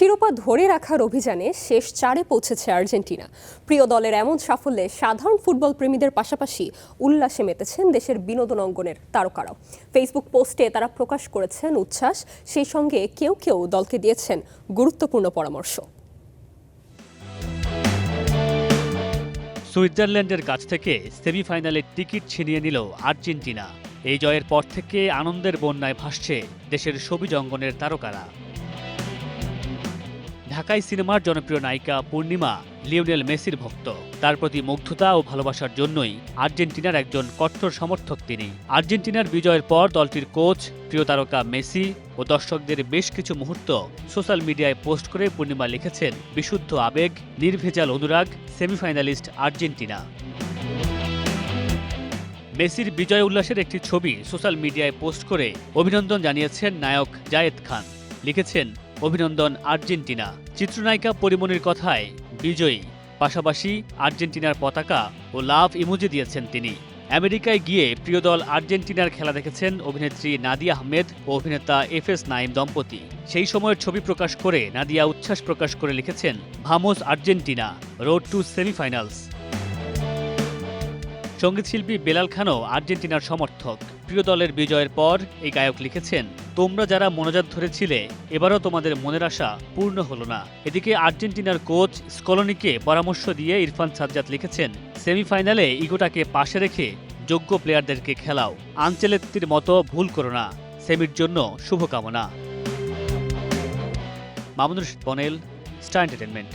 শিরোপা ধরে রাখার অভিযানে শেষ চারে পৌঁছেছে আর্জেন্টিনা। প্রিয় দলের এমন সাফল্যে সাধারণ ফুটবল প্রেমীদের পাশাপাশি উল্লাসে মেতেছেন দেশের বিনোদন অঙ্গনের তারকারাও। ফেসবুক পোস্টে তারা প্রকাশ করেছেন উচ্ছ্বাস, সেই সঙ্গে কেউ কেউ দলকে দিয়েছেন গুরুত্বপূর্ণ পরামর্শ। সুইজারল্যান্ডের কাছ থেকে সেমিফাইনালের টিকিট ছিনিয়ে নিল আর্জেন্টিনা। এই জয়ের পর থেকে আনন্দের বন্যায় ভাসছে দেশের সবুজ অঙ্গনের তারকারা। ঢাকাই সিনেমার জনপ্রিয় নায়িকা পূর্ণিমা লিওনেল মেসির ভক্ত। তার প্রতি মুগ্ধতা ও ভালোবাসার জন্যই আর্জেন্টিনার একজন কট্টর সমর্থক তিনি। আর্জেন্টিনার বিজয়ের পর দলটির কোচ, প্রিয় তারকা মেসি ও দর্শকদের বেশ কিছু মুহূর্ত সোশ্যাল মিডিয়ায় পোস্ট করে পূর্ণিমা লিখেছেন, বিশুদ্ধ আবেগ, নির্ভেজাল অনুরাগ, সেমিফাইনালিস্ট আর্জেন্টিনা। মেসির বিজয় উল্লাসের একটি ছবি সোশ্যাল মিডিয়ায় পোস্ট করে অভিনন্দন জানিয়েছেন নায়ক জায়েদ খান। লিখেছেন, অভিনন্দন আর্জেন্টিনা। চিত্রনায়িকা পরিমণির কথায় বিজয়ী, পাশাপাশি আর্জেন্টিনার পতাকা ও লাভ ইমোজি দিয়েছেন তিনি। আমেরিকায় গিয়ে প্রিয় দল আর্জেন্টিনার খেলা দেখেছেন অভিনেত্রী নাদিয়া আহমেদ ও অভিনেতা এফএস নাইম দম্পতি। সেই সময়ের ছবি প্রকাশ করে নাদিয়া উচ্ছ্বাস প্রকাশ করে লিখেছেন, ভামোস আর্জেন্টিনা, রোড টু সেমিফাইনালস। সঙ্গীতশিল্পী বেলাল খানও আর্জেন্টিনার সমর্থক। প্রিয় দলের বিজয়ের পর এই গায়ক লিখেছেন, তোমরা যারা মনোজাত ধরেছিলে, এবারও তোমাদের মনের আশা পূর্ণ হলো না। এদিকে আর্জেন্টিনার কোচ স্কলোনিকে পরামর্শ দিয়ে ইরফান সাজ্জাদ লিখেছেন, সেমিফাইনালে ইগোটাকে পাশে রেখে যোগ্য প্লেয়ারদেরকে খেলাও। আনচেলত্তির মতো ভুল করো না। সেমির জন্য শুভকামনা। Mamunur Rashid Ponel, star entertainment.